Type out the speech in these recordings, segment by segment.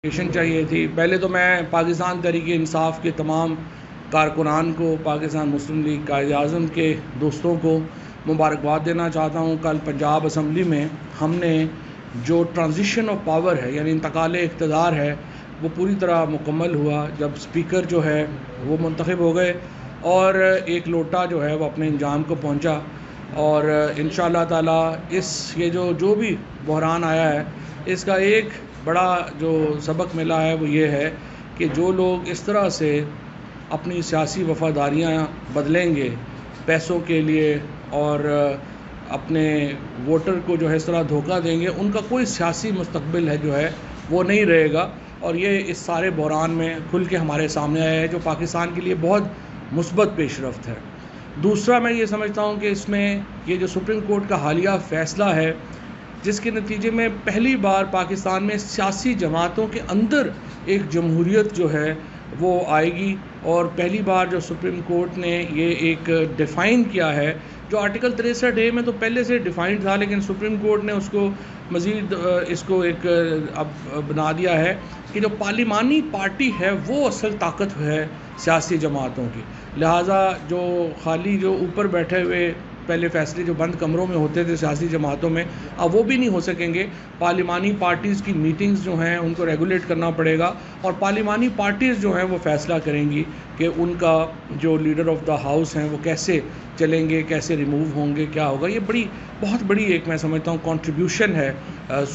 چاہیے تھی۔ پہلے تو میں پاکستان تحریک انصاف کے تمام کارکنان کو، پاکستان مسلم لیگ قائد اعظم کے دوستوں کو مبارکباد دینا چاہتا ہوں۔ کل پنجاب اسمبلی میں ہم نے جو ٹرانزیشن آف پاور ہے، یعنی انتقال اقتدار ہے، وہ پوری طرح مکمل ہوا جب اسپیکر جو ہے وہ منتخب ہو گئے اور ایک لوٹا جو ہے وہ اپنے انجام کو پہنچا، اور انشاءاللہ تعالی یہ جو بھی بحران آیا ہے، اس کا ایک بڑا جو سبق ملا ہے وہ یہ ہے کہ جو لوگ اس طرح سے اپنی سیاسی وفاداریاں بدلیں گے پیسوں کے لیے اور اپنے ووٹر کو جو ہے اس طرح دھوکہ دیں گے، ان کا کوئی سیاسی مستقبل ہے جو ہے وہ نہیں رہے گا، اور یہ اس سارے بحران میں کھل کے ہمارے سامنے آیا ہے، جو پاکستان کے لیے بہت مثبت پیش رفت ہے۔ دوسرا میں یہ سمجھتا ہوں کہ اس میں یہ جو سپریم کورٹ کا حالیہ فیصلہ ہے، جس کے نتیجے میں پہلی بار پاکستان میں سیاسی جماعتوں کے اندر ایک جمہوریت جو ہے وہ آئے گی، اور پہلی بار جو سپریم کورٹ نے یہ ایک ڈیفائن کیا ہے، جو آرٹیکل 63A میں تو پہلے سے ڈیفائن تھا، لیکن سپریم کورٹ نے اس کو مزید اس کو ایک اب بنا دیا ہے کہ جو پارلیمانی پارٹی ہے وہ اصل طاقت ہے سیاسی جماعتوں کی، لہٰذا جو خالی جو اوپر بیٹھے ہوئے پہلے فیصلے جو بند کمروں میں ہوتے تھے سیاسی جماعتوں میں، اب وہ بھی نہیں ہو سکیں گے۔ پارلیمانی پارٹیز کی میٹنگز جو ہیں ان کو ریگولیٹ کرنا پڑے گا، اور پارلیمانی پارٹیز جو ہیں وہ فیصلہ کریں گی کہ ان کا جو لیڈر آف دا ہاؤس ہیں وہ کیسے چلیں گے، کیسے ریموو ہوں گے، کیا ہوگا۔ یہ بہت بڑی ایک میں سمجھتا ہوں کنٹریبیوشن ہے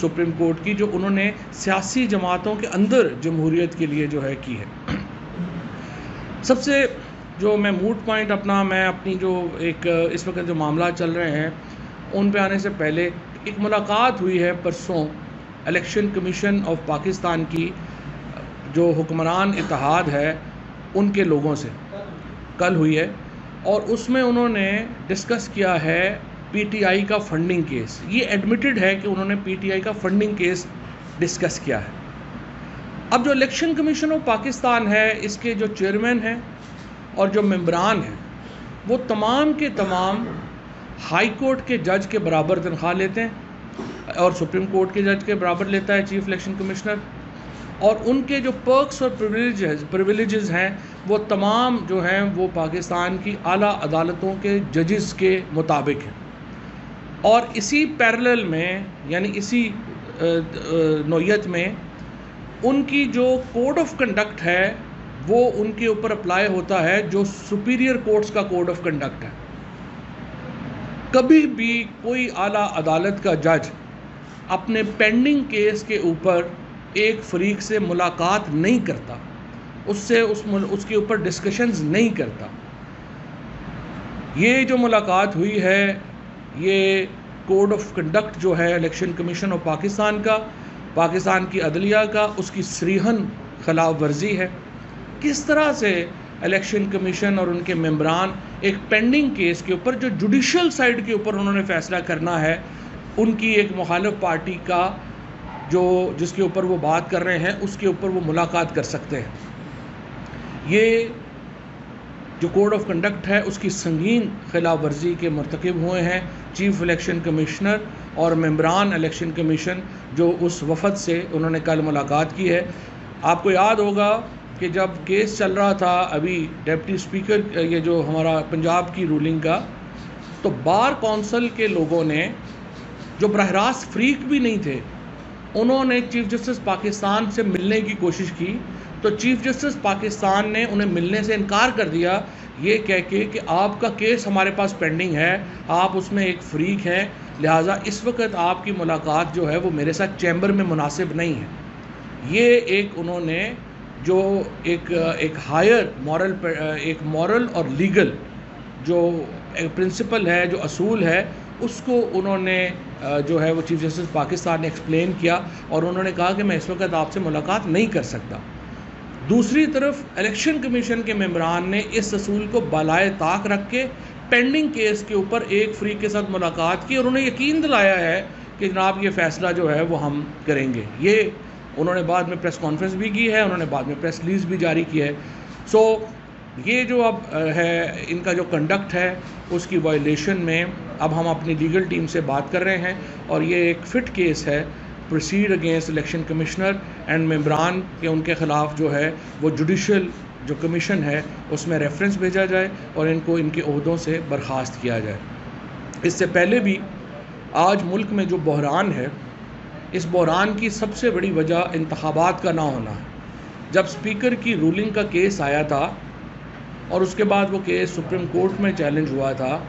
سپریم کورٹ کی، جو انہوں نے سیاسی جماعتوں کے اندر جمہوریت کے لیے جو ہے کی ہے۔ سب سے جو میں موڈ پوائنٹ اپنی جو ایک اس وقت جو معاملات چل رہے ہیں ان پہ آنے سے پہلے، ایک ملاقات ہوئی ہے پرسوں الیکشن کمیشن آف پاکستان کی جو حکمران اتحاد ہے ان کے لوگوں سے، کل ہوئی ہے، اور اس میں انہوں نے ڈسکس کیا ہے پی ٹی آئی کا فنڈنگ کیس۔ یہ ایڈمیٹڈ ہے کہ انہوں نے پی ٹی آئی کا فنڈنگ کیس ڈسکس کیا ہے۔ اب جو الیکشن کمیشن آف پاکستان ہے، اس کے جو چیئرمین ہیں اور جو ممبران ہیں، وہ تمام کے تمام ہائی کورٹ کے جج کے برابر تنخواہ لیتے ہیں، اور سپریم کورٹ کے جج کے برابر لیتا ہے چیف الیکشن کمشنر، اور ان کے جو پرکس اور پریویلیجز ہیں وہ تمام جو ہیں وہ پاکستان کی اعلیٰ عدالتوں کے ججز کے مطابق ہیں۔ اور اسی پیرلل میں، یعنی اسی نوعیت میں، ان کی جو کوڈ آف کنڈکٹ ہے وہ ان کے اوپر اپلائی ہوتا ہے جو سپیریئر کورٹس کا کوڈ آف کنڈکٹ ہے۔ کبھی بھی کوئی اعلیٰ عدالت کا جج اپنے پینڈنگ کیس کے اوپر ایک فریق سے ملاقات نہیں کرتا، اس کے اوپر ڈسکشنز نہیں کرتا۔ یہ جو ملاقات ہوئی ہے، یہ کوڈ آف کنڈکٹ جو ہے الیکشن کمیشن آف پاکستان کا، پاکستان کی عدلیہ کا، اس کی صریحاً خلاف ورزی ہے۔ کس طرح سے الیکشن کمیشن اور ان کے ممبران ایک پینڈنگ کیس کے اوپر جو جوڈیشل سائڈ کے اوپر انہوں نے فیصلہ کرنا ہے، ان کی ایک مخالف پارٹی کا جس کے اوپر وہ بات کر رہے ہیں اس کے اوپر وہ ملاقات کر سکتے ہیں۔ یہ جو کوڈ آف کنڈکٹ ہے اس کی سنگین خلاف ورزی کے مرتکب ہوئے ہیں چیف الیکشن کمشنر اور ممبران الیکشن کمیشن جو اس وفد سے انہوں نے کل ملاقات کی ہے۔ آپ کو یاد ہوگا کہ جب کیس چل رہا تھا ابھی ڈپٹی اسپیکر یہ جو ہمارا پنجاب کی رولنگ کا، تو بار کونسل کے لوگوں نے جو براہ راست فریق بھی نہیں تھے، انہوں نے چیف جسٹس پاکستان سے ملنے کی کوشش کی، تو چیف جسٹس پاکستان نے انہیں ملنے سے انکار کر دیا، یہ کہہ کے کہ آپ کا کیس ہمارے پاس پینڈنگ ہے، آپ اس میں ایک فریق ہیں، لہٰذا اس وقت آپ کی ملاقات جو ہے وہ میرے ساتھ چیمبر میں مناسب نہیں ہے۔ یہ ایک انہوں نے جو ایک ہائر مورل اور لیگل جو پرنسپل ہے، جو اصول ہے، اس کو انہوں نے جو ہے وہ چیف جسٹس پاکستان نے ایکسپلین کیا، اور انہوں نے کہا کہ میں اس وقت آپ سے ملاقات نہیں کر سکتا۔ دوسری طرف الیکشن کمیشن کے ممبران نے اس اصول کو بالائے طاق رکھ کے پینڈنگ کیس کے اوپر ایک فریق کے ساتھ ملاقات کی، اور انہیں یقین دلایا ہے کہ جناب یہ فیصلہ جو ہے وہ ہم کریں گے۔ یہ انہوں نے بعد میں پریس کانفرنس بھی کی ہے، انہوں نے بعد میں پریس ریلیز بھی جاری کی ہے۔ یہ جو اب ہے ان کا جو کنڈکٹ ہے اس کی وائلیشن میں اب ہم اپنی لیگل ٹیم سے بات کر رہے ہیں، اور یہ ایک فٹ کیس ہے proceed against election commissioner and ممبران کہ ان کے خلاف جو ہے وہ جوڈیشل جو کمیشن ہے اس میں ریفرنس بھیجا جائے اور ان کو ان کے عہدوں سے برخاست کیا جائے۔ اس سے پہلے بھی آج ملک میں جو بحران ہے، اس بحران کی سب سے بڑی وجہ انتخابات کا نہ ہونا ہے۔ جب اسپیکر کی رولنگ کا کیس آیا تھا اور اس کے بعد وہ کیس سپریم کورٹ میں چیلنج ہوا تھا،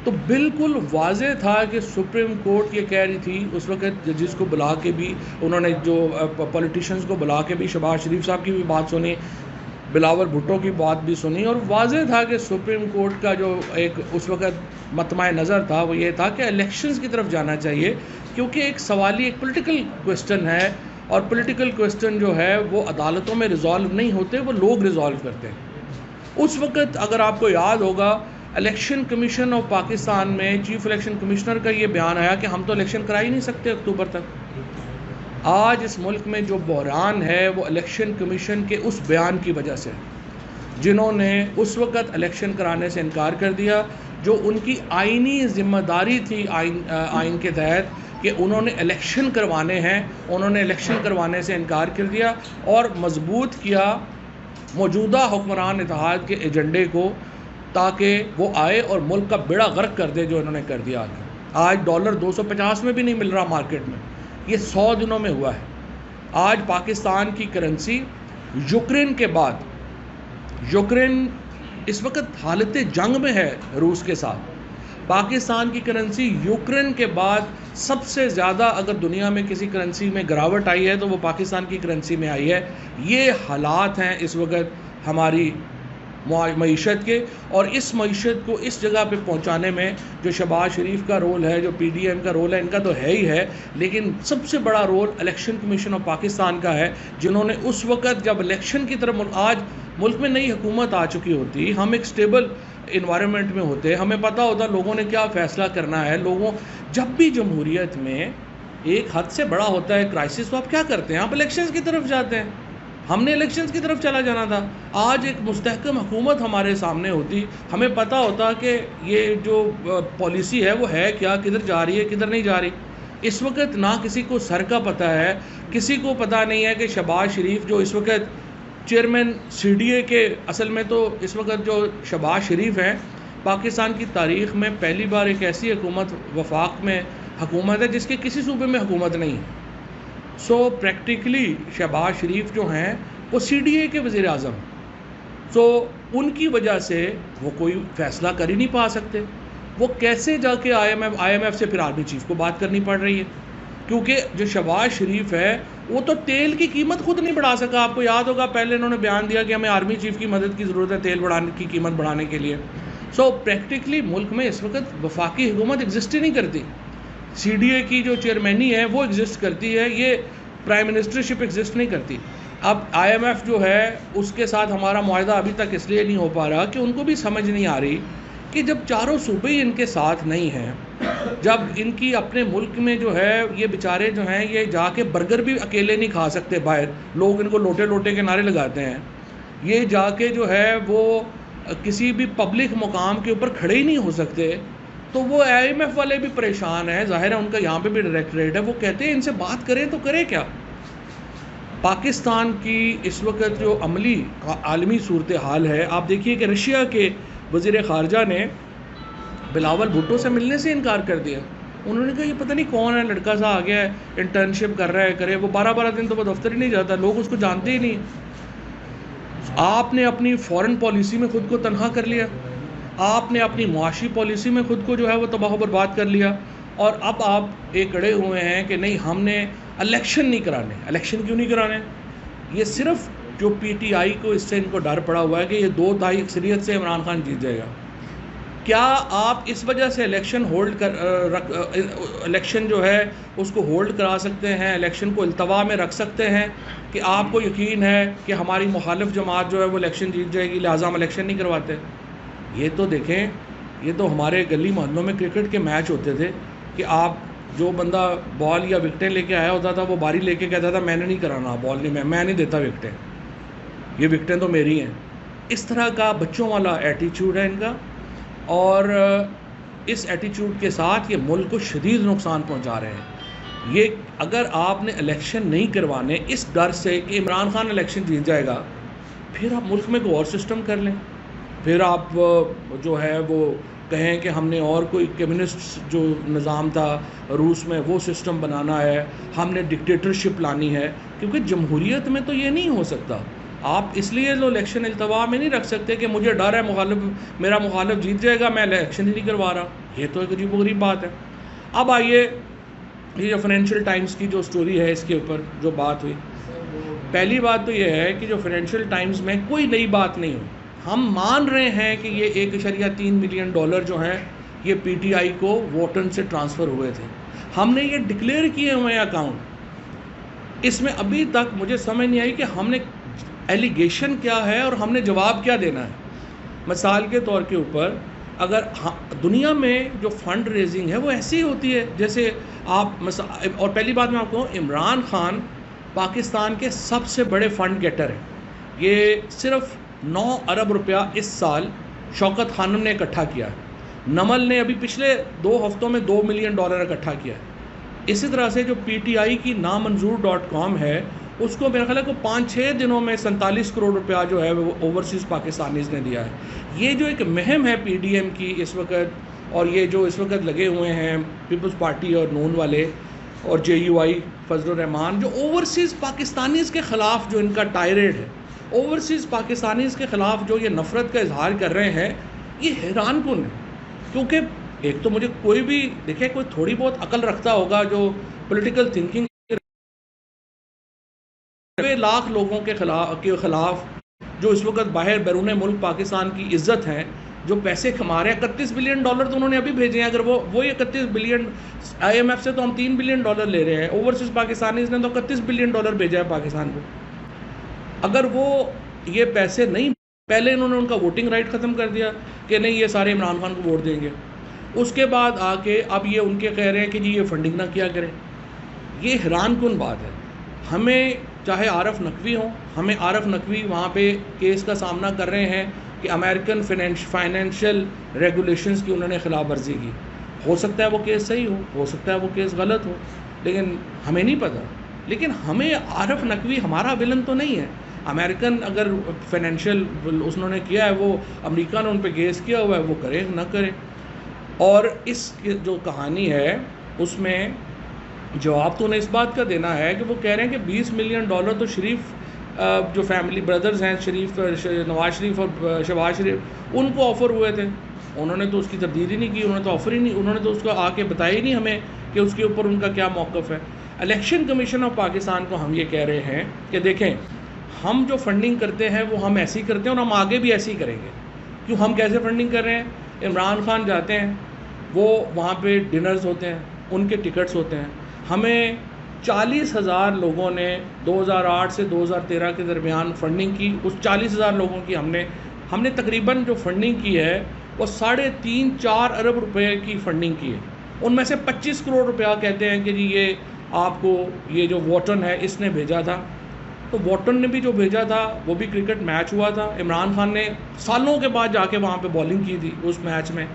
تو بالکل واضح تھا کہ سپریم کورٹ یہ کہہ رہی تھی اس وقت ججز کو بلا کے بھی، انہوں نے جو پولیٹیشنز کو بلا کے بھی شہباز شریف صاحب کی بھی بات سنی، بلاول بھٹو کی بات بھی سنی، اور واضح تھا کہ سپریم کورٹ کا جو ایک اس وقت مطمع نظر تھا وہ یہ تھا کہ الیکشنز کی طرف جانا چاہیے، کیونکہ ایک سوالی ایک پولیٹیکل کوسچن ہے، اور پولیٹیکل کوسچن جو ہے وہ عدالتوں میں ریزالو نہیں ہوتے، وہ لوگ ریزالو کرتے ہیں۔ اس وقت اگر آپ کو یاد ہوگا، الیکشن کمیشن آف پاکستان میں چیف الیکشن کمشنر کا یہ بیان آیا کہ ہم تو الیکشن کرا ہی نہیں سکتے اکتوبر تک۔ آج اس ملک میں جو بحران ہے وہ الیکشن کمیشن کے اس بیان کی وجہ سے، جنہوں نے اس وقت الیکشن کرانے سے انکار کر دیا، جو ان کی آئینی ذمہ داری تھی آئین کے تحت کہ انہوں نے الیکشن کروانے ہیں، انہوں نے الیکشن کروانے سے انکار کر دیا اور مضبوط کیا موجودہ حکمران اتحاد کے ایجنڈے کو، تاکہ وہ آئے اور ملک کا بیڑا غرق کر دے، جو انہوں نے کر دیا۔ آج ڈالر 250 میں بھی نہیں مل رہا مارکیٹ میں، یہ 100 دنوں میں ہوا ہے۔ آج پاکستان کی کرنسی یوکرین کے بعد، یوکرین اس وقت حالت جنگ میں ہے روس کے ساتھ، پاکستان کی کرنسی یوکرین کے بعد سب سے زیادہ اگر دنیا میں کسی کرنسی میں گراوٹ آئی ہے تو وہ پاکستان کی کرنسی میں آئی ہے۔ یہ حالات ہیں اس وقت ہماری معیشت کے، اور اس معیشت کو اس جگہ پہ پہنچانے میں جو شہباز شریف کا رول ہے، جو پی ڈی ایم کا رول ہے، ان کا تو ہے ہی ہے، لیکن سب سے بڑا role election commission of Pakistan کا ہے، جنہوں نے اس وقت جب الیکشن کی طرف، آج ملک میں نئی حکومت آ چکی ہوتی، ہم ایک سٹیبل انوائرمنٹ میں ہوتے، ہمیں پتہ ہوتا لوگوں نے کیا فیصلہ کرنا ہے۔ لوگوں جب بھی جمہوریت میں ایک حد سے بڑا ہوتا ہے کرائسس، تو آپ کیا کرتے ہیں؟ آپ الیکشنز کی طرف جاتے ہیں۔ ہم نے الیکشنز کی طرف چلا جانا تھا۔ آج ایک مستحکم حکومت ہمارے سامنے ہوتی، ہمیں پتہ ہوتا کہ یہ جو پالیسی ہے وہ ہے کیا، کدھر جا رہی ہے، کدھر نہیں جا رہی۔ اس وقت نہ کسی کو سر کا پتہ ہے، کسی کو پتہ نہیں ہے کہ شہباز شریف جو اس وقت چیئرمین سی ڈی اے کے، اصل میں تو اس وقت جو شہباز شریف ہیں، پاکستان کی تاریخ میں پہلی بار ایک ایسی حکومت وفاق میں حکومت ہے جس کے کسی صوبے میں حکومت نہیں ہے۔ سو پریکٹیکلی شہباز شریف جو ہیں وہ سی ڈی اے کے وزیر اعظم، سو ان کی وجہ سے وہ کوئی فیصلہ کر ہی نہیں پا سکتے۔ وہ کیسے جا کے آئی ایم ایف سے پھر آرمی چیف کو بات کرنی پڑ رہی ہے، کیونکہ جو شہباز شریف ہے وہ تو تیل کی قیمت خود نہیں بڑھا سکا۔ آپ کو یاد ہوگا پہلے انہوں نے بیان دیا کہ ہمیں آرمی چیف کی مدد کی ضرورت ہے تیل بڑھانے کی قیمت بڑھانے کے لیے۔ سو پریکٹیکلی ملک میں اس وقت وفاقی حکومت ایگزسٹ ہی نہیں کرتی، سی ڈی اے کی جو چیئرمینی ہے وہ ایگزسٹ کرتی ہے، یہ پرائم منسٹرشپ ایگزسٹ نہیں کرتی۔ اب آئی ایم ایف جو ہے اس کے ساتھ ہمارا معاہدہ ابھی تک اس لیے نہیں ہو پا رہا کہ ان کو بھی سمجھ نہیں آ رہی کہ جب چاروں صوبے ہی ان کے ساتھ نہیں ہیں، جب ان کی اپنے ملک میں جو ہے یہ بیچارے جو ہیں یہ جا کے برگر بھی اکیلے نہیں کھا سکتے، باہر لوگ ان کو لوٹے لوٹے کے نعرے لگاتے ہیں، یہ جا کے جو ہے وہ کسی بھی پبلک مقام کے اوپر کھڑے ہی نہیں ہو سکتے، تو وہ آئی ایم ایف والے بھی پریشان ہیں۔ ظاہر ہے ان کا یہاں پہ بھی ڈائریکٹریٹ ہے، وہ کہتے ہیں ان سے بات کریں تو کرے کیا۔ پاکستان کی اس وقت جو عملی عالمی صورتحال ہے، آپ دیکھیے کہ رشیا کے وزیر خارجہ نے بلاول بھٹو سے ملنے سے انکار کر دیا۔ انہوں نے کہا یہ پتہ نہیں کون ہے، لڑکا سا آ گیا ہے، انٹرنشپ کر رہا ہے، کرے، وہ 12 دن تو وہ دفتر ہی نہیں جاتا، لوگ اس کو جانتے ہی نہیں۔ آپ نے اپنی فورن پالیسی میں خود کو تنہا کر لیا، آپ نے اپنی معاشی پالیسی میں خود کو جو ہے وہ تباہ و برباد کر لیا، اور اب آپ ایک اڑے ہوئے ہیں کہ نہیں ہم نے الیکشن نہیں کرانے۔ الیکشن کیوں نہیں کرانے؟ یہ صرف جو پی ٹی آئی کو اس سے ان کو ڈر پڑا ہوا ہے کہ یہ 2/3 اکثریت سے عمران خان جیت جائے گا۔ کیا آپ اس وجہ سے الیکشن جو ہے اس کو ہولڈ کرا سکتے ہیں، الیکشن کو التوا میں رکھ سکتے ہیں کہ آپ کو یقین ہے کہ ہماری مخالف جماعت جو ہے وہ الیکشن جیت جائے گی لہٰذا ہم الیکشن نہیں کرواتے؟ یہ تو دیکھیں، یہ تو ہمارے گلی محلوں میں کرکٹ کے میچ ہوتے تھے کہ آپ جو بندہ بال یا وکٹیں لے کے آیا ہوتا تھا وہ باری لے کے کہتا تھا میں نے نہیں کرانا، بال نہیں، میں نہیں دیتا وکٹیں، یہ وکٹیں تو میری ہیں۔ اس طرح کا بچوں والا ایٹیچیوڈ ہے ان کا، اور اس ایٹیچیوڈ کے ساتھ یہ ملک کو شدید نقصان پہنچا رہے ہیں۔ یہ اگر آپ نے الیکشن نہیں کروانے اس ڈر سے کہ عمران خان الیکشن جیت جائے گا، پھر آپ ملک میں کوئی اور سسٹم کر لیں، پھر آپ جو ہے وہ کہیں کہ ہم نے اور کوئی کمیونسٹ جو نظام تھا روس میں وہ سسٹم بنانا ہے، ہم نے ڈکٹیٹرشپ لانی ہے، کیونکہ جمہوریت میں تو یہ نہیں ہو سکتا۔ آپ اس لیے جو الیکشن التوا میں نہیں رکھ سکتے کہ مجھے ڈر ہے میرا مخالف جیت جائے گا، میں الیکشن ہی نہیں کروا رہا۔ یہ تو ایک عجیب و غریب بات ہے۔ اب آئیے یہ جو فائنینشیل ٹائمز کی جو سٹوری ہے اس کے اوپر جو بات ہوئی، پہلی بات تو یہ ہے کہ جو فائنینشیل ٹائمز میں کوئی نئی بات نہیں ہوئی۔ ہم مان رہے ہیں کہ یہ 1.3 ملین ڈالر جو ہیں یہ پی ٹی آئی کو ووٹن سے ٹرانسفر ہوئے تھے، ہم نے یہ ڈکلیئر کیے ہوئے ہیں اکاؤنٹ۔ اس میں ابھی تک مجھے سمجھ نہیں آئی کہ ہم نے ایلیگیشن کیا ہے اور ہم نے جواب کیا دینا ہے۔ مثال کے طور کے اوپر اگر دنیا میں جو فنڈ ریزنگ ہے وہ ایسی ہوتی ہے جیسے آپ اور پہلی بات میں آپ کو عمران خان پاکستان کے سب سے بڑے فنڈ گیٹر ہیں۔ یہ صرف 9 ارب روپیہ اس سال شوکت خانم نے اکٹھا کیا ہے، نمل نے ابھی پچھلے 2 ہفتوں میں 2 ملین ڈالر اکٹھا کیا ہے۔ اسی طرح سے جو پی ٹی آئی کی نامنظور.com ہے اس کو میرا خیال ہے کہ 5-6 دنوں میں 47 کروڑ روپیہ جو ہے وہ اوورسیز پاکستانیز نے دیا ہے۔ یہ جو ایک مہم ہے پی ڈی ایم کی اس وقت، اور یہ جو اس وقت لگے ہوئے ہیں پیپلز پارٹی اور نون والے اور جے یو آئی فضل الرحمان، جو اوورسیز پاکستانیز کے خلاف جو ان کا ٹائریڈ ہے، اوورسیز پاکستانیز کے خلاف جو یہ نفرت کا اظہار کر رہے ہیں، یہ حیران کن ہے۔ کیونکہ ایک تو مجھے کوئی بھی دیکھے کوئی تھوڑی بہت عقل رکھتا ہوگا جو پولیٹیکل تھنکنگ لاکھ لوگوں کے خلاف جو اس وقت باہر بیرون ملک پاکستان کی عزت ہیں، جو پیسے کما رہے ہیں، 31 بلین ڈالر تو انہوں نے ابھی بھیجے ہیں۔ اگر وہ 31 بلین آئی ایم ایف سے تو ہم 3 بلین ڈالر لے رہے ہیں، اوورسیز پاکستانیز نے تو 31 بلین ڈالر بھیجا ہے پاکستان کو۔ اگر وہ یہ پیسے نہیں، پہلے انہوں نے ان کا ووٹنگ رائٹ ختم کر دیا کہ نہیں یہ سارے عمران خان کو ووٹ دیں گے، اس کے بعد آ کے اب یہ ان کے کہہ رہے ہیں کہ جی یہ فنڈنگ نہ کیا کریں۔ یہ حیران کن بات ہے۔ ہمیں چاہے عارف نقوی ہوں، ہمیں عارف نقوی وہاں پہ کیس کا سامنا کر رہے ہیں کہ امریکن فائنینشیل ریگولیشنز کی انہوں نے خلاف ورزی کی۔ ہو سکتا ہے وہ کیس صحیح ہو سکتا ہے وہ کیس غلط ہو، لیکن ہمیں نہیں پتہ۔ لیکن ہمیں عارف نقوی ہمارا ولن تو نہیں ہے۔ امریکن اگر فائنینشیل انہوں نے کیا ہے، وہ امریکہ نے ان پہ کیس کیا ہوا ہے، وہ کرے نہ کرے۔ اور اس جو کہانی ہے اس میں جواب تو انہیں اس بات کا دینا ہے کہ وہ کہہ رہے ہیں کہ 20 ملین ڈالر تو شریف جو فیملی بردرز ہیں، نواز شریف اور شہباز شریف، ان کو آفر ہوئے تھے، انہوں نے تو اس کی تردید ہی نہیں کی، انہوں نے تو آفر ہی نہیں، انہوں نے تو اس کو آ کے بتایا ہی نہیں ہمیں کہ اس کے اوپر ان کا کیا موقف ہے۔ الیکشن کمیشن آف پاکستان کو ہم یہ کہہ رہے ہیں کہ دیکھیں ہم جو فنڈنگ کرتے ہیں وہ ہم ایسی کرتے ہیں اور ہم آگے بھی ایسی کریں گے۔ کیوں ہم کیسے فنڈنگ کر رہے ہیں؟ عمران خان جاتے ہیں، وہ وہاں پہ ڈنرز ہوتے ہیں، ان کے ٹکٹس ہوتے ہیں۔ ہمیں 40,000 لوگوں نے 2008 سے 2013 کے درمیان فنڈنگ کی، اس 40,000 لوگوں کی ہم نے تقریباً جو فنڈنگ کی ہے وہ 3.5-4 ارب روپے کی فنڈنگ کی ہے۔ ان میں سے 25 کروڑ روپیہ کہتے ہیں کہ جی یہ آپ کو یہ جو واٹن ہے اس نے بھیجا تھا۔ تو واٹن نے بھی جو بھیجا تھا وہ بھی کرکٹ میچ ہوا تھا، عمران خان نے سالوں کے بعد جا کے وہاں پہ بالنگ کی تھی اس میچ میں،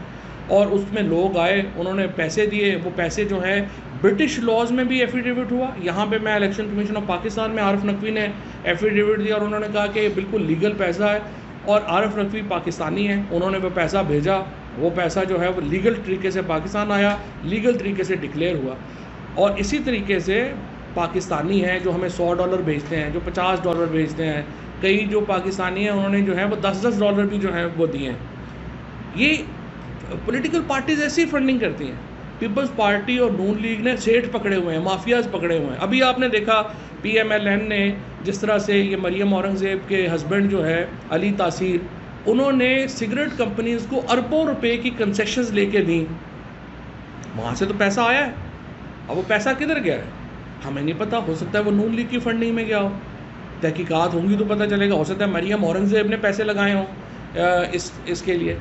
اور اس میں لوگ آئے، انہوں نے پیسے دیے، وہ پیسے جو ہیں برٹش لاز میں بھی ایفیڈیوٹ ہوا۔ یہاں پہ میں الیکشن کمیشن آف پاکستان میں عارف نقوی نے ایفیڈیوٹ دیا اور انہوں نے کہا کہ یہ بالکل لیگل پیسہ ہے، اور عارف نقوی پاکستانی ہیں، انہوں نے وہ پیسہ بھیجا، وہ پیسہ جو ہے وہ لیگل طریقے سے پاکستان آیا، لیگل طریقے سے ڈکلیئر ہوا۔ اور اسی طریقے سے پاکستانی ہیں جو ہمیں $100 بھیجتے ہیں، جو $50 بھیجتے ہیں، کئی جو پاکستانی ہیں انہوں نے جو ہے وہ $10 بھی جو ہیں وہ دیے ہیں۔ یہ پولیٹیکل پارٹیز ایسی فنڈنگ کرتی ہیں۔ پیپلز پارٹی اور نون لیگ نے سیٹھ پکڑے ہوئے ہیں، مافیاز پکڑے ہوئے ہیں۔ ابھی آپ نے دیکھا پی ایم ایل این نے جس طرح سے یہ مریم اورنگزیب کے ہسبینڈ جو ہے علی تاثیر، انہوں نے سگریٹ کمپنیز کو اربوں روپے کی کنسیشنز لے کے دیں، وہاں سے تو پیسہ آیا ہے، اب وہ پیسہ کدھر گیا ہے ہمیں نہیں پتہ۔ ہو سکتا ہے وہ نون لیگ کی فنڈنگ میں گیا ہو، تحقیقات ہوں گی تو پتہ چلے گا۔ ہو سکتا ہے مریم اورنگزیب نے پیسے لگائے ہوں اس کے لیے۔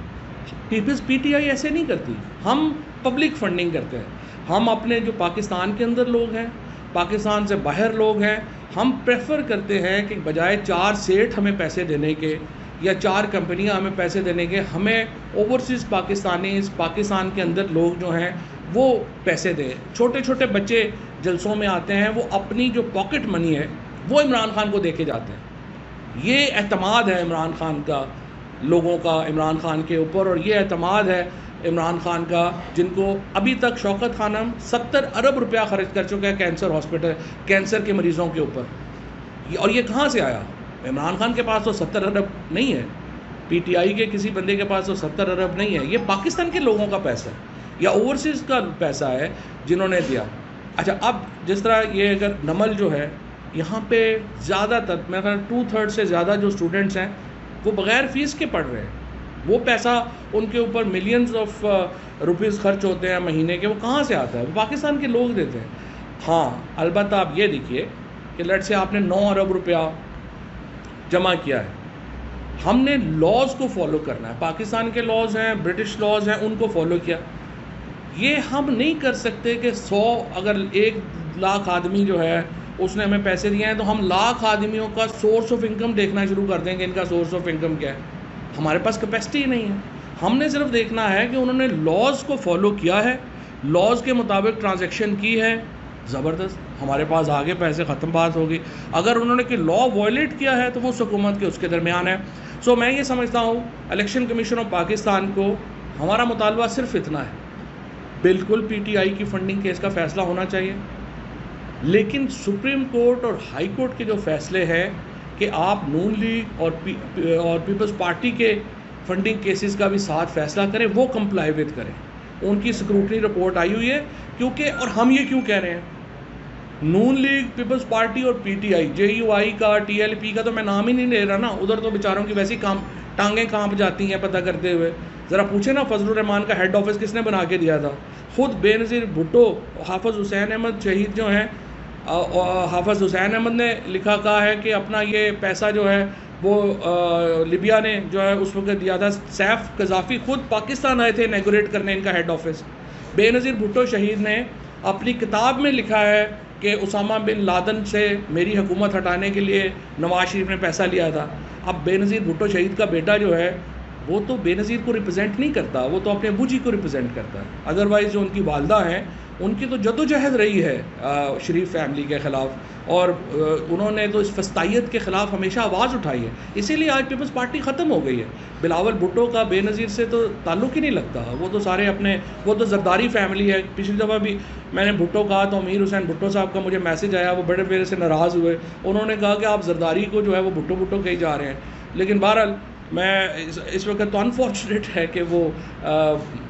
پی ٹی آئی ایسے نہیں کرتی، ہم پبلک فنڈنگ کرتے ہیں۔ ہم اپنے جو پاکستان کے اندر لوگ ہیں، پاکستان سے باہر لوگ ہیں، ہم پریفر کرتے ہیں کہ بجائے 4 سیٹھ ہمیں پیسے دینے کے یا 4 کمپنیاں ہمیں پیسے دینے کے، ہمیں اوورسیز پاکستانی پاکستان کے اندر لوگ جو ہیں وہ پیسے دیں. چھوٹے چھوٹے بچے جلسوں میں آتے ہیں, وہ اپنی جو پاکٹ منی ہے وہ عمران خان کو دے کے جاتے ہیں. یہ اعتماد ہے عمران خان کا, لوگوں کا عمران خان کے اوپر, اور یہ اعتماد ہے عمران خان کا جن کو ابھی تک شوکت خانم 70 ارب روپیہ خرچ کر چکا ہے کینسر ہاسپٹل, کینسر کے مریضوں کے اوپر. اور یہ کہاں سے آیا؟ عمران خان کے پاس تو 70 ارب نہیں ہے, پی ٹی آئی کے کسی بندے کے پاس تو 70 ارب نہیں ہے. یہ پاکستان کے لوگوں کا پیسہ ہے یا اوورسیز کا پیسہ ہے جنہوں نے دیا. اچھا, اب جس طرح یہ اگر نمل جو ہے یہاں پہ زیادہ تر میرا خیال 2/3 سے زیادہ جو اسٹوڈنٹس ہیں وہ بغیر فیس کے پڑھ رہے ہیں. وہ پیسہ ان کے اوپر ملینز آف روپیز خرچ ہوتے ہیں مہینے کے, وہ کہاں سے آتا ہے؟ وہ پاکستان کے لوگ دیتے ہیں. ہاں البتہ آپ یہ دیکھیے کہ لیٹ سے آپ نے 9 ارب روپیہ جمع کیا ہے, ہم نے لاز کو فالو کرنا ہے. پاکستان کے لاز ہیں, برٹش لاز ہیں, ان کو فالو کیا. یہ ہم نہیں کر سکتے کہ 100 اگر 1 لاکھ آدمی جو ہے اس نے ہمیں پیسے دیے ہیں تو ہم لاکھ آدمیوں کا سورس آف انکم دیکھنا شروع کر دیں کہ ان کا سورس آف انکم کیا ہے. ہمارے پاس کیپیسٹی ہی نہیں ہے. ہم نے صرف دیکھنا ہے کہ انہوں نے لاز کو فالو کیا ہے, لاز کے مطابق ٹرانزیکشن کی ہے, زبردست, ہمارے پاس آگے پیسے ختم, بات ہوگی. اگر انہوں نے کہ لا وائلیٹ کیا ہے تو وہ اس حکومت کے اس کے درمیان ہے. سو میں یہ سمجھتا ہوں الیکشن کمیشن آف پاکستان کو ہمارا مطالبہ صرف اتنا ہے, بالکل پی ٹی آئی کی فنڈنگ کیس کا فیصلہ ہونا چاہیے, لیکن سپریم کورٹ اور ہائی کورٹ کے جو فیصلے ہیں کہ آپ نون لیگ اور پیپلز پارٹی کے فنڈنگ کیسز کا بھی ساتھ فیصلہ کریں, وہ کمپلائی وتھ کریں. ان کی سکروٹنی رپورٹ آئی ہوئی ہے کیونکہ, اور ہم یہ کیوں کہہ رہے ہیں, نون لیگ, پیپلز پارٹی اور P T I, J you آئی کا, ٹی ایل پی کا تو میں نام ہی نہیں لے رہا نا, ادھر تو بیچاروں کی ویسی ٹانگیں کانپ جاتی ہیں پتہ کرتے ہوئے. ذرا پوچھیں نا فضل الرحمان کا ہیڈ آفس کس نے بنا کے دیا تھا؟ خود بے نظیر بھٹو, حافظ حسین احمد شہید جو ہیں, حافظ حسین احمد نے لکھا کہا ہے کہ اپنا یہ پیسہ جو ہے وہ لیبیا نے جو ہے اس وقت دیا تھا. سیف قذافی خود پاکستان آئے تھے انیگوریٹ کرنے ان کا ہیڈ آفس. بے نظیر بھٹو شہید نے اپنی کتاب میں لکھا ہے کہ اسامہ بن لادن سے میری حکومت ہٹانے کے لیے نواز شریف نے پیسہ لیا تھا. اب بے نظیر بھٹو شہید کا بیٹا جو ہے وہ تو بے نظیر کو ریپرزینٹ نہیں کرتا, وہ تو اپنے ابو جی کو ریپرزینٹ کرتا ہے. ادروائز جو ان کی والدہ ہیں ان کی تو جدوجہد رہی ہے شریف فیملی کے خلاف, اور انہوں نے تو اس فسطائیت کے خلاف ہمیشہ آواز اٹھائی ہے. اسی لیے آج پیپلز پارٹی ختم ہو گئی ہے. بلاول بھٹو کا بے نظیر سے تو تعلق ہی نہیں لگتا, وہ تو سارے اپنے, وہ تو زرداری فیملی ہے. پچھلی دفعہ بھی میں نے بھٹو کہا تو امیر حسین بھٹو صاحب کا مجھے میسج آیا, وہ بڑے میرے سے ناراض ہوئے. انہوں نے کہا کہ آپ زرداری کو جو ہے وہ بھٹو بھٹو کہی جا رہے ہیں. لیکن بہرحال میں اس وقت تو انفارچونیٹ ہے کہ وہ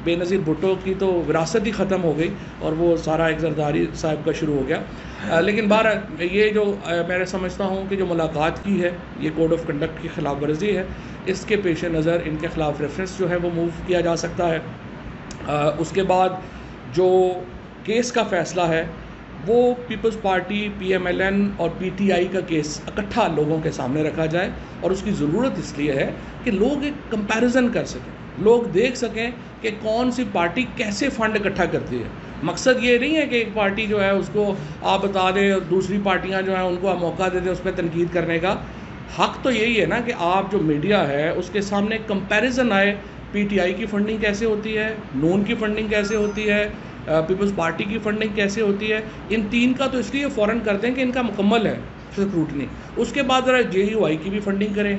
بے نظیر بھٹو کی تو وراثت ہی ختم ہو گئی اور وہ سارا ایک زرداری صاحب کا شروع ہو گیا. لیکن بہرحال یہ جو میں سمجھتا ہوں کہ جو ملاقات کی ہے یہ کوڈ آف کنڈکٹ کی خلاف ورزی ہے, اس کے پیش نظر ان کے خلاف ریفرنس جو ہے وہ موو کیا جا سکتا ہے. اس کے بعد جو کیس کا فیصلہ ہے وہ Peoples Party, P M L N اور پی ٹی آئی کا کیس اکٹھا لوگوں کے سامنے رکھا جائے, اور اس کی ضرورت اس لیے ہے کہ لوگ ایک کمپیریزن کر سکیں, لوگ دیکھ سکیں کہ کون سی پارٹی کیسے فنڈ اکٹھا کرتی ہے. مقصد یہ نہیں ہے کہ ایک پارٹی جو ہے اس کو آپ بتا دیں اور دوسری پارٹیاں جو ہیں ان کو آپ موقع دے دیں اس پہ تنقید کرنے کا. حق تو یہی ہے نا کہ آپ جو میڈیا ہے اس کے سامنے کمپیریزن آئے, پی ٹی آئی کی فنڈنگ کیسے ہوتی ہے, نون کی فنڈنگ کیسے ہوتی ہے, پیپلز پارٹی کی فنڈنگ کیسے ہوتی ہے. ان تین کا تو اس لیے فوراً کر دیں کہ ان کا مکمل ہے سکروٹنی. اس کے بعد ذرا جے یو آئی کی بھی فنڈنگ کریں,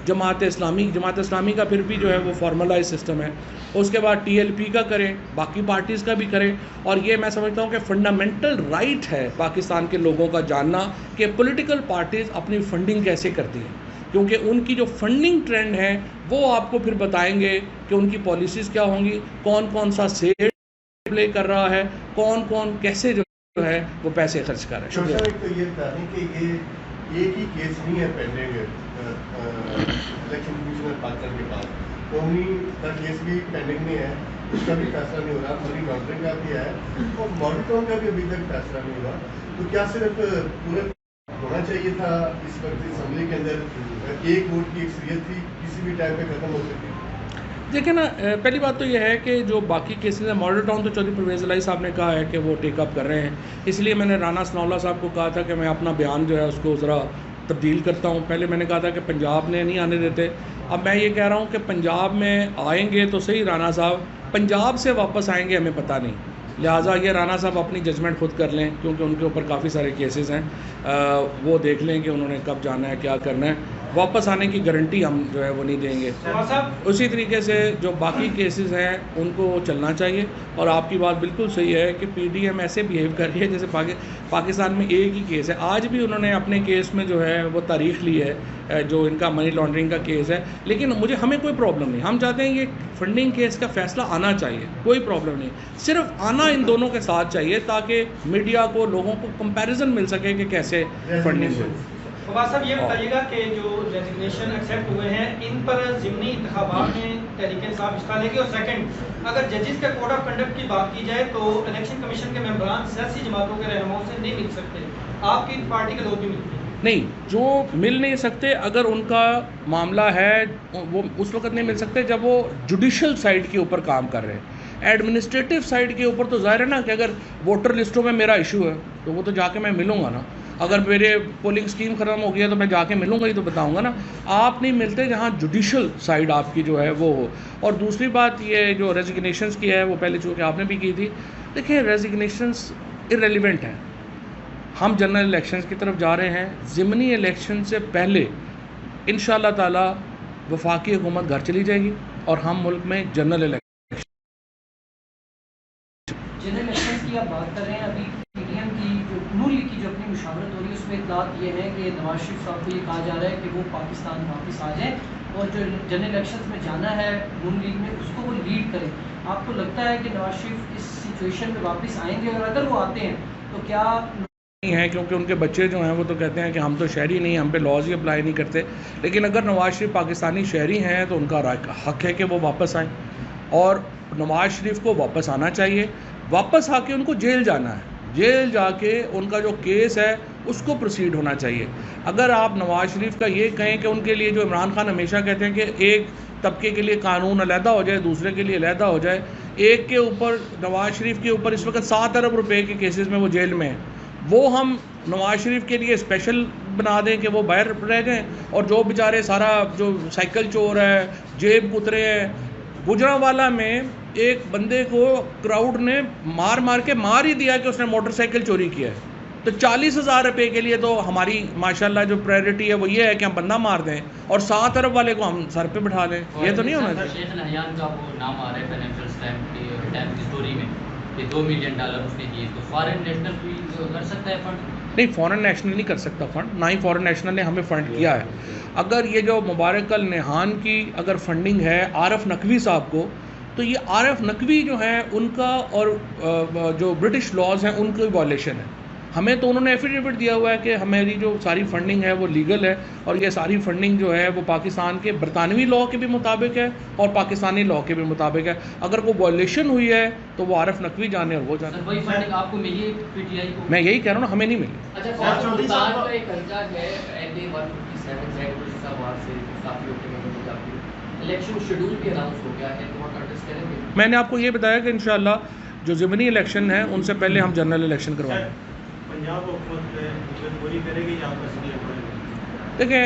جماعت اسلامی کا پھر بھی جو ہے وہ فارملائز سسٹم ہے. اس کے بعد ٹی ایل پی کا کریں, باقی پارٹیز کا بھی کریں. اور یہ میں سمجھتا ہوں کہ فنڈامنٹل رائٹ ہے پاکستان کے لوگوں کا جاننا کہ پولیٹیکل پارٹیز اپنی فنڈنگ کیسے کرتی ہیں, کیونکہ ان کی جو فنڈنگ ٹرینڈ ہے وہ آپ کو پھر بتائیں گے کہ ان کی پالیسیز کیا ہوں گی, کون کون سا سیٹ پلے کر رہا ہے, کون کون کیسے جو ہے وہ پیسے خرچ کر رہا ہے. شکریہ. یہ بتا دیں کہ یہ ایک ہی کیس نہیں ہے پینڈنگ الیکشن کمیشن پاکستان کے پاس, قومی کا کیس بھی پینڈنگ میں ہے, اس کا بھی فیصلہ نہیں ہو رہا. منی لانڈرنگ کا بھی ہے اور ماڈل کا بھی ابھی تک فیصلہ نہیں ہوا. تو کیا صرف پورا ہونا چاہیے تھا اس وقت اسمبلی کے اندر ایک ووٹ کی اکثریت تھی, کسی بھی ٹائم پہ ختم ہو سکتی. دیکھیں نا, پہلی بات تو یہ ہے کہ جو باقی کیسز ہیں ماڈل ٹاؤن تو چودھری پرویز الہی صاحب نے کہا ہے کہ وہ ٹیک اپ کر رہے ہیں. اس لیے میں نے رانا ثناء اللہ صاحب کو کہا تھا کہ میں اپنا بیان جو ہے اس کو ذرا تبدیل کرتا ہوں. پہلے میں نے کہا تھا کہ پنجاب نے نہیں آنے دیتے, اب میں یہ کہہ رہا ہوں کہ پنجاب میں آئیں گے تو صحیح رانا صاحب, پنجاب سے واپس آئیں گے ہمیں پتہ نہیں, لہٰذا یہ رانا صاحب اپنی ججمنٹ خود کر لیں، کیونکہ ان کے اوپر کافی سارے کیسز ہیں، وہ دیکھ لیں کہ انہوں نے کب جانا ہے، کیا کرنا ہے. واپس آنے کی گارنٹی ہم جو ہے وہ نہیں دیں گے. اسی طریقے سے جو باقی کیسز ہیں ان کو چلنا چاہیے. اور آپ کی بات بالکل صحیح ہے کہ پی ڈی ایم ایسے بیہیو کر رہی ہے جیسے پاکستان میں ایک ہی کیس ہے. آج بھی انہوں نے اپنے کیس میں جو ہے وہ تاریخ لی ہے، جو ان کا منی لانڈرنگ کا کیس ہے. لیکن ہمیں کوئی پرابلم نہیں، ہم چاہتے ہیں یہ فنڈنگ کیس کا فیصلہ آنا چاہیے، کوئی پرابلم نہیں، صرف آنا ان دونوں کے ساتھ چاہیے تاکہ میڈیا کو، لوگوں کو کمپیریزن مل سکے کہ کیسے فنڈنگ ہوئی. فواد صاحب یہ بتائیے گا کہ جو ریزگنیشن ایکسیپٹ ہوئے ہیں ان پر ضمنی انتخابات میں تحریک انصاف حصہ لے گی؟ اور سیکنڈ، اگر ججز کا کوڈ آف کنڈکٹ کی بات کی جائے تو الیکشن کمیشن کے ممبران سیاسی جماعتوں کے رہنماؤں سے نہیں مل سکتے، آپ کی پارٹی کے لوگ بھی ملتے ہیں؟ نہیں، جو مل نہیں سکتے، اگر ان کا معاملہ ہے وہ اس وقت نہیں مل سکتے جب وہ جوڈیشل سائڈ کے اوپر کام کر رہے ہیں. ایڈمنسٹریٹو سائڈ کے اوپر تو ظاہر ہے نا کہ اگر ووٹر لسٹوں میں میرا ایشو ہے تو وہ تو جا کے میں ملوں گا نا. اگر میرے پولنگ سکیم ختم ہو گیا تو میں جا کے ملوں گا ہی، تو بتاؤں گا نا. آپ نہیں ملتے جہاں جوڈیشل سائڈ آپ کی جو ہے وہ ہو. اور دوسری بات یہ جو ریزگنیشنز کی ہے وہ پہلے چونکہ آپ نے بھی کی تھی، دیکھیں ریزگنیشنز ارریلیونٹ ہیں. ہم جنرل الیکشنز کی طرف جا رہے ہیں. ضمنی الیکشن سے پہلے انشاءاللہ تعالی وفاقی حکومت گھر چلی جائے گی اور ہم ملک میں جنرل الیکشن کی آپ بات کر رہے ہیں. ابھی پی ڈی ایم کی جو نون لیگ کی جو اپنی مشاورت ہو رہی ہے اس میں اطلاعات یہ ہے کہ نواز شریف صاحب کو یہ کہا جا رہا ہے کہ وہ پاکستان واپس آ جائیں اور جو جنرل الیکشنز میں جانا ہے نون لیگ میں اس کو وہ لیڈ کریں. آپ کو لگتا ہے کہ نواز شریف اس سچویشن میں واپس آئیں گے؟ اور اگر وہ آتے ہیں تو کیا ہیں، کیونکہ ان کے بچے جو ہیں وہ تو کہتے ہیں کہ ہم تو شہری نہیں، ہم پہ لاز ہی اپلائی نہیں کرتے. لیکن اگر نواز شریف پاکستانی شہری ہیں تو ان کا حق ہے کہ وہ واپس آئیں، اور نواز شریف کو واپس آنا چاہیے. واپس آ کے ان کو جیل جانا ہے، جیل جا کے ان کا جو کیس ہے اس کو پروسیڈ ہونا چاہیے. اگر آپ نواز شریف کا یہ کہیں کہ ان کے لیے جو عمران خان ہمیشہ کہتے ہیں کہ ایک طبقے کے لیے قانون علیحدہ ہو جائے، دوسرے کے لیے علیحدہ ہو جائے، ایک کے اوپر نواز شریف کے اوپر اس وقت 7 ارب روپے کے کیسز میں وہ جیل میں ہیں، وہ ہم نواز شریف کے لیے اسپیشل بنا دیں کہ وہ باہر رہ جائیں، اور جو بیچارے سارا جو سائیکل چور ہے، جیب کترے ہیں. گجرانوالہ میں ایک بندے کو کراؤڈ نے مار کے مار ہی دیا کہ اس نے موٹر سائیکل چوری کیا ہے. تو 40,000 روپے کے لیے تو ہماری ماشاءاللہ جو پرائرٹی ہے وہ یہ ہے کہ ہم بندہ مار دیں اور 7 ارب والے کو ہم سر پہ بٹھا دیں. یہ تو نہیں ہونا چاہیے. شیخ نہیان کا وہ نام آ رہا ہے فائنینشیل ٹائمز کی اسٹوری میں کہ $2 ملین اس نے دیے، تو فارن نیشنل بھی کر سکتا ہے فنڈ؟ نہیں، فارن نیشنل نہیں کر سکتا فنڈ، نہ ہی فارن نیشنل نے ہمیں فنڈ کیا ہے. اگر یہ جو مبارک النہان کی اگر فنڈنگ ہے عارف نقوی صاحب کو، تو یہ عارف نقوی جو ہیں ان کا اور جو برٹش لاز ہیں ان کی وائلیشن ہے. ہمیں تو انہوں نے ایفیڈیوٹ دیا ہوا ہے کہ ہماری جو ساری فنڈنگ ہے وہ لیگل ہے، اور یہ ساری فنڈنگ جو ہے وہ پاکستان کے برطانوی لاء کے بھی مطابق ہے اور پاکستانی لاء کے بھی مطابق ہے. اگر کوئی وائلیشن ہوئی ہے تو وہ عارف نقوی جانے اور وہ جانے. وہی فنڈنگ آپ کو ملی ہے پی ٹی آئی کو؟ میں یہی کہہ رہا ہوں نا، ہمیں نہیں ملی. اچھا، سلطان کا ایک قرضہ ہے NA 157 سے کافی الیکشن شیڈول بھی اناؤنس ہو گیا ہے، تو وہ کنٹیسٹ کریں گے؟ میں نے آپ کو یہ بتایا کہ انشاءاللہ جو ضمنی الیکشن ہیں ان سے پہلے ہم جنرل الیکشن کروائیں. پنجاب حکومت پوری کرے گی یا آپ کا؟ دیکھیں